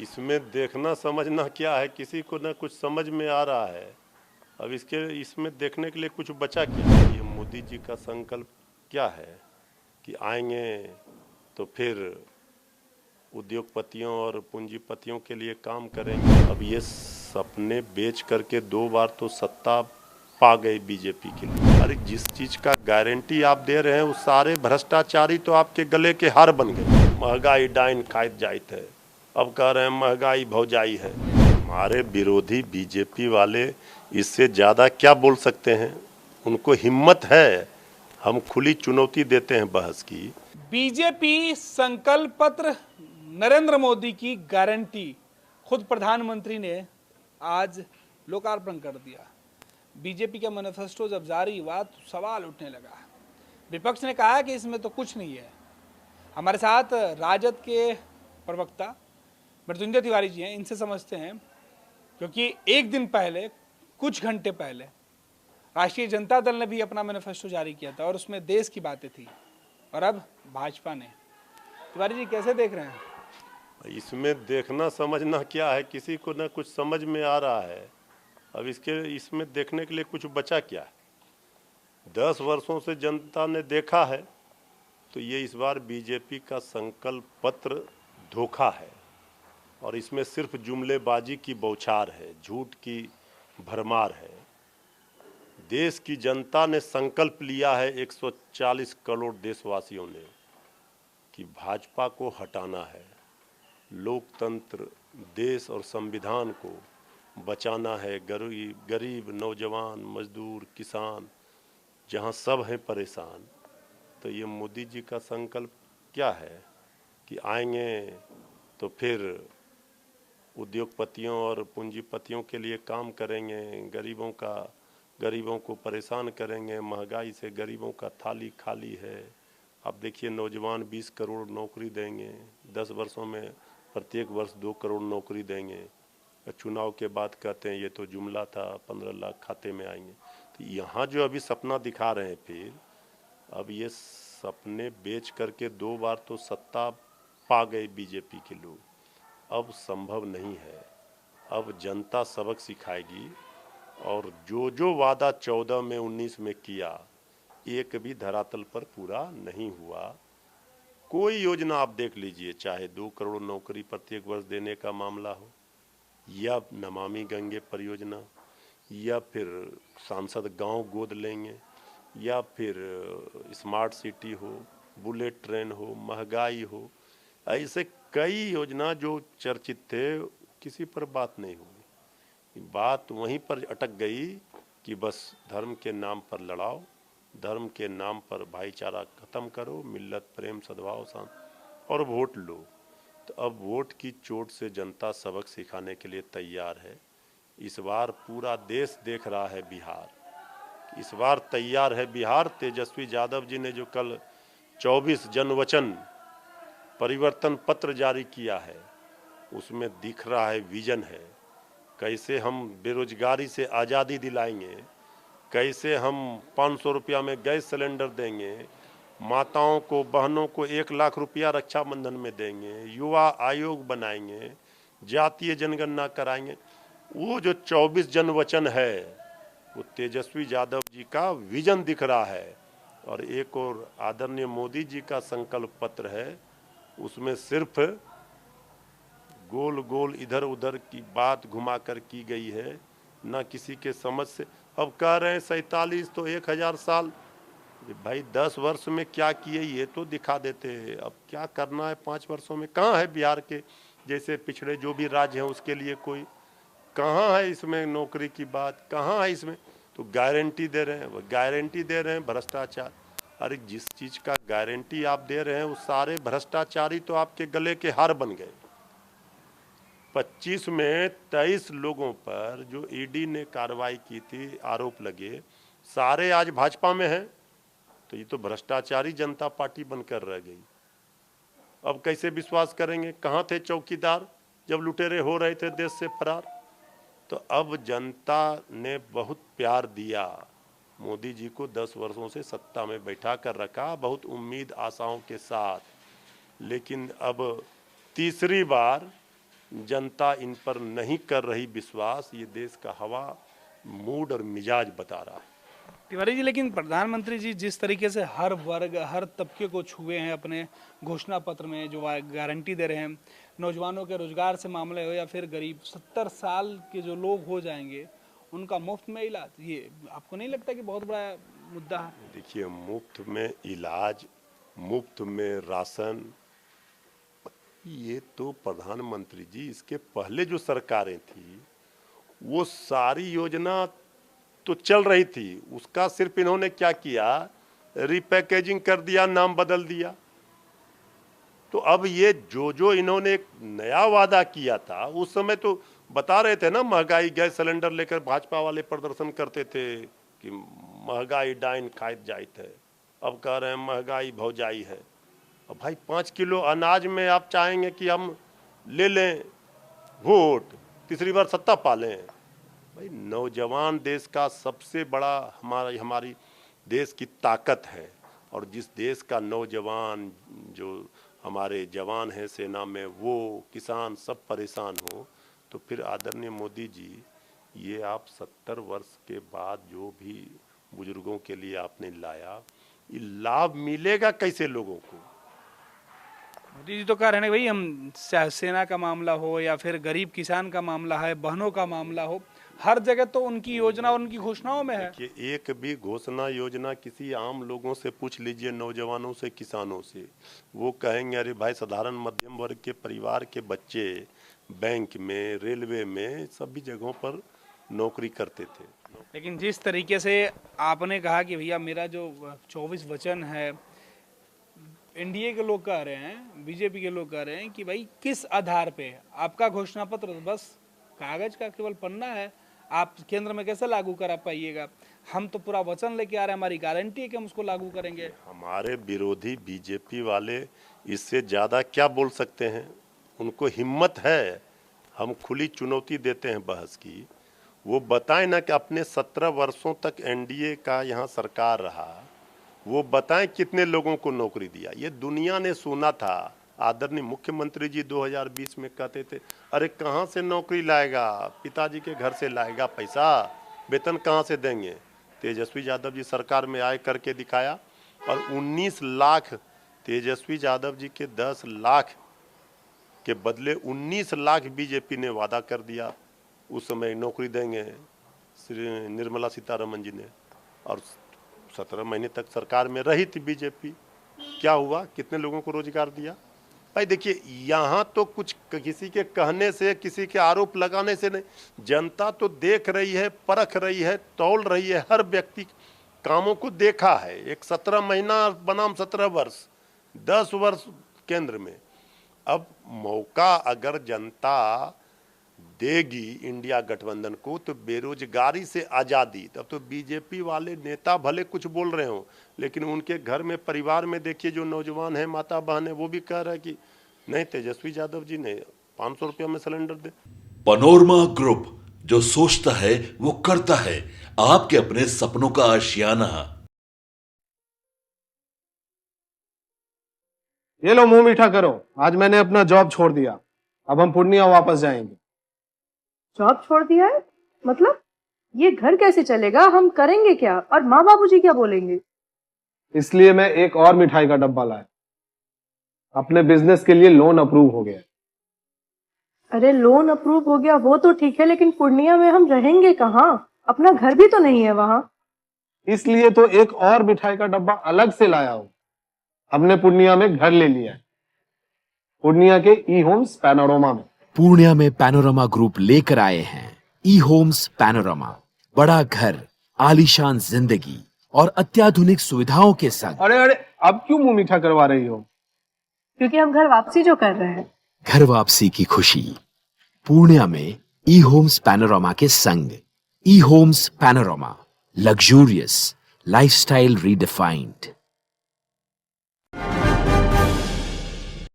इसमें देखना समझना क्या है, किसी को ना कुछ समझ में आ रहा है। अब इसमें देखने के लिए कुछ बचा क्या? ये मोदी जी का संकल्प क्या है कि आएंगे तो फिर उद्योगपतियों और पूंजीपतियों के लिए काम करेंगे। अब ये सपने बेच करके 2 बार तो सत्ता पा गए बीजेपी के लिए। अरे जिस चीज का गारंटी आप दे रहे हैं वो सारे भ्रष्टाचारी तो आपके गले के हार बन गए। महंगाई डाइन खाइत जाइत है, अब कह रहे हैं महंगाई भौजाई है। हमारे विरोधी बीजेपी वाले इससे ज्यादा क्या बोल सकते हैं? उनको हिम्मत है, हम खुली चुनौती देते हैं बहस की। बीजेपी संकल्प पत्र नरेंद्र मोदी की गारंटी खुद प्रधानमंत्री ने आज लोकार्पण कर दिया। बीजेपी का मैनिफेस्टो जब जारी हुआ तो सवाल उठने लगा। विपक्ष ने कहा कि इसमें तो कुछ नहीं है। हमारे साथ राजद के प्रवक्ता मृत्युंजय तिवारी जी हैं, इनसे समझते हैं, क्योंकि एक दिन पहले, कुछ घंटे पहले राष्ट्रीय जनता दल ने भी अपना मैनिफेस्टो जारी किया था और उसमें देश की बातें थी, और अब भाजपा ने। तिवारी जी कैसे देख रहे हैं? इसमें देखना समझना क्या है, किसी को ना कुछ समझ में आ रहा है। अब इसमें देखने के लिए कुछ बचा क्या? 10 वर्षों से जनता ने देखा है, तो ये इस बार बीजेपी का संकल्प पत्र धोखा है और इसमें सिर्फ जुमलेबाजी की बौछार है, झूठ की भरमार है। देश की जनता ने संकल्प लिया है, 140 करोड़ देशवासियों ने, कि भाजपा को हटाना है। लोकतंत्र, देश और संविधान को बचाना है। गरीब, नौजवान, मजदूर, किसान, जहां सब हैं परेशान। तो ये मोदी जी का संकल्प क्या है कि आएंगे तो फिर उद्योगपतियों और पूंजीपतियों के लिए काम करेंगे, गरीबों को परेशान करेंगे, महंगाई से गरीबों का थाली खाली है। अब देखिए, नौजवान 20 करोड़ नौकरी देंगे, 10 वर्षों में प्रत्येक वर्ष 2 करोड़ नौकरी देंगे। चुनाव के बाद कहते हैं ये तो जुमला था, 15 लाख खाते में आएंगे। तो यहाँ जो अभी सपना दिखा रहे हैं, फिर अब ये सपने बेच करके 2 बार तो सत्ता पा गए बीजेपी के लोग। अब संभव नहीं है। अब जनता सबक सिखाएगी और जो जो वादा 14 में 19 में किया, एक भी धरातल पर पूरा नहीं हुआ। कोई योजना आप देख लीजिए, चाहे 2 करोड़ नौकरी प्रत्येक वर्ष देने का मामला हो, या नमामि गंगे परियोजना, या फिर सांसद गांव गोद लेंगे, या फिर स्मार्ट सिटी हो, बुलेट ट्रेन हो, महंगाई हो, ऐसे कई योजना जो चर्चित थे, किसी पर बात नहीं हुई। बात वहीं पर अटक गई कि बस धर्म के नाम पर लड़ाओ, धर्म के नाम पर भाईचारा खत्म करो, मिल्लत प्रेम सद्भाव शांति, और वोट लो। तो अब वोट की चोट से जनता सबक सिखाने के लिए तैयार है। इस बार पूरा देश देख रहा है बिहार, इस बार तैयार है बिहार। तेजस्वी यादव जी ने जो कल 24 जनवचन परिवर्तन पत्र जारी किया है, उसमें दिख रहा है, विजन है। कैसे हम बेरोजगारी से आज़ादी दिलाएंगे, कैसे हम 500 रुपया में गैस सिलेंडर देंगे, माताओं को, बहनों को 1 लाख रुपया रक्षाबंधन में देंगे, युवा आयोग बनाएंगे, जातीय जनगणना कराएंगे। वो जो 24 जनवचन है, वो तेजस्वी यादव जी का विजन दिख रहा है। और एक और आदरणीय मोदी जी का संकल्प पत्र है, उसमें सिर्फ गोल गोल इधर उधर की बात घुमाकर की गई है, ना किसी के समझ से। अब कह रहे हैं 47 तो 1000 साल। भाई 10 वर्ष में क्या किए ये तो दिखा देते हैं। अब क्या करना है 5 वर्षों में? कहाँ है बिहार के जैसे पिछड़े जो भी राज्य हैं उसके लिए कोई? कहाँ है इसमें नौकरी की बात? कहाँ है इसमें? तो गारंटी दे रहे हैं, वो गारंटी दे रहे हैं भ्रष्टाचार। अरे जिस चीज का गारंटी आप दे रहे हैं वो सारे भ्रष्टाचारी तो आपके गले के हार बन गए। 25 में 23 लोगों पर जो ईडी ने कार्रवाई की थी, आरोप लगे, सारे आज भाजपा में हैं। तो ये तो भ्रष्टाचारी जनता पार्टी बनकर रह गई। अब कैसे विश्वास करेंगे? कहाँ थे चौकीदार जब लुटेरे हो रहे थे देश से फरार? तो अब जनता ने बहुत प्यार दिया मोदी जी को, 10 वर्षों से सत्ता में बैठा कर रखा, बहुत उम्मीद आशाओं के साथ। लेकिन अब तीसरी बार जनता इन पर नहीं कर रही विश्वास, ये देश का हवा, मूड और मिजाज बता रहा है। तिवारी जी, लेकिन प्रधानमंत्री जी जिस तरीके से हर वर्ग हर तबके को छुए हैं अपने घोषणा पत्र में, जो गारंटी दे रहे हैं, नौजवानों के रोजगार से मामले हो या फिर गरीब 70 साल के जो लोग हो जाएंगे उनका मुफ्त में इलाज, ये आपको नहीं लगता कि बहुत बड़ा मुद्दा है? देखिए, मुफ्त में इलाज, मुफ्त में राशन, ये तो प्रधानमंत्री जी, इसके पहले जो सरकारें थी वो सारी योजना तो चल रही थी, उसका सिर्फ इन्होंने क्या किया, रिपैकेजिंग कर दिया, नाम बदल दिया। तो अब ये जो इन्होंने एक नया वादा किया था, उस समय तो बता रहे थे ना, महंगाई, गैस सिलेंडर लेकर भाजपा वाले प्रदर्शन करते थे कि महंगाई डाइन खाइत जाइत है। अब कह रहे हैं महंगाई भौजाई है। अब भाई 5 किलो अनाज में आप चाहेंगे कि हम ले लें वोट, तीसरी बार सत्ता पालें? भाई, नौजवान देश का सबसे बड़ा हमारी देश की ताकत है, और जिस देश का नौजवान, जो हमारे जवान हैं सेना में, वो किसान सब परेशान हो, तो फिर आदरणीय मोदी जी, ये आप 70 वर्ष के बाद जो भी बुजुर्गों के लिए आपने लाया, ये लाभ मिलेगा कैसे लोगों को? मोदी जी तो कह रहे हैं भाई, हम सेना का मामला हो या फिर गरीब किसान का मामला है, बहनों का मामला हो, हर जगह तो उनकी योजना और उनकी घोषणाओं में है। कि एक भी घोषणा योजना किसी आम लोगों से पूछ लीजिए, नौजवानों से, किसानों से, वो कहेंगे अरे भाई, साधारण मध्यम वर्ग के परिवार के बच्चे बैंक में, रेलवे में, सभी जगहों पर नौकरी करते थे। लेकिन जिस तरीके से आपने कहा कि भैया मेरा जो 24 वचन है, एनडीए के लोग कह रहे हैं, बीजेपी के लोग कह रहे हैं कि भाई किस आधार पे आपका घोषणा पत्र तो बस कागज का केवल पन्ना है, आप केंद्र में कैसे लागू करा पाइएगा? हम तो पूरा वचन लेके आ रहे हैं, हमारी गारंटी है कि हम उसको लागू करेंगे। हमारे विरोधी बीजेपी वाले इससे ज्यादा क्या बोल सकते हैं? उनको हिम्मत है, हम खुली चुनौती देते हैं बहस की, वो बताएं ना कि अपने 17 वर्षों तक एनडीए का यहाँ सरकार रहा, वो बताएं कितने लोगों को नौकरी दिया। ये दुनिया ने सुना था। आदरणीय मुख्यमंत्री जी 2020 में कहते थे, अरे कहाँ से नौकरी लाएगा, पिताजी के घर से लाएगा पैसा, वेतन कहाँ से देंगे? तेजस्वी यादव जी सरकार में आए, करके दिखाया, और 19 लाख, तेजस्वी यादव जी के 10 लाख के बदले 19 लाख बीजेपी ने वादा कर दिया, उस समय नौकरी देंगे, श्री निर्मला सीतारमन जी ने, और 17 महीने तक सरकार में रही थी बीजेपी। क्या हुआ, कितने लोगों को रोजगार दिया? भाई देखिए, यहाँ तो कुछ किसी के कहने से, किसी के आरोप लगाने से नहीं, जनता तो देख रही है, परख रही है, तौल रही है, हर व्यक्ति कामों को देखा है। एक 17 महीना बनाम 17 वर्ष, 10 वर्ष केंद्र में। अब मौका अगर जनता देगी इंडिया गठबंधन को, तो बेरोजगारी से आज़ादी, तब तो बीजेपी वाले नेता भले कुछ बोल रहे हो, लेकिन उनके घर में, परिवार में देखिए जो नौजवान है, माता बहन है, वो भी कह रहे हैं कि नहीं, तेजस्वी यादव जी ने 500 रुपया में सिलेंडर दे। पैनोरमा ग्रुप, जो सोचता है वो करता है, आपके अपने सपनों का आशियाना। ये लो, मुंह मीठा करो, आज मैंने अपना जॉब छोड़ दिया, अब हम पूर्णिया वापस जाएंगे। जॉब छोड़ दिया है? मतलब ये घर कैसे चलेगा, हम करेंगे क्या, और माँ बाबूजी क्या बोलेंगे? इसलिए मैं एक और मिठाई का डब्बा लाया, अपने बिजनेस के लिए लोन अप्रूव हो गया। अरे लोन अप्रूव हो गया वो तो ठीक है, लेकिन पूर्णिया में हम रहेंगे कहाँ? अपना घर भी तो नहीं है वहाँ। इसलिए तो एक और मिठाई का डब्बा अलग से लाया हूँ, हमने पूर्णिया में घर ले लिया है, पूर्णिया के ई होम्स पैनोरमा में। पूर्णिया में पैनोरमा ग्रुप लेकर आए हैं ई होम्स पैनोरमा, बड़ा घर, आलीशान जिंदगी और अत्याधुनिक सुविधाओं के संग। अरे अरे, अब क्यों मुंह मीठा करवा रही हो? क्योंकि हम घर वापसी जो कर रहे हैं। घर वापसी की खुशी पूर्णिया में ई होम्स पैनोरमा के संग। ई homes panorama, luxurious lifestyle redefined.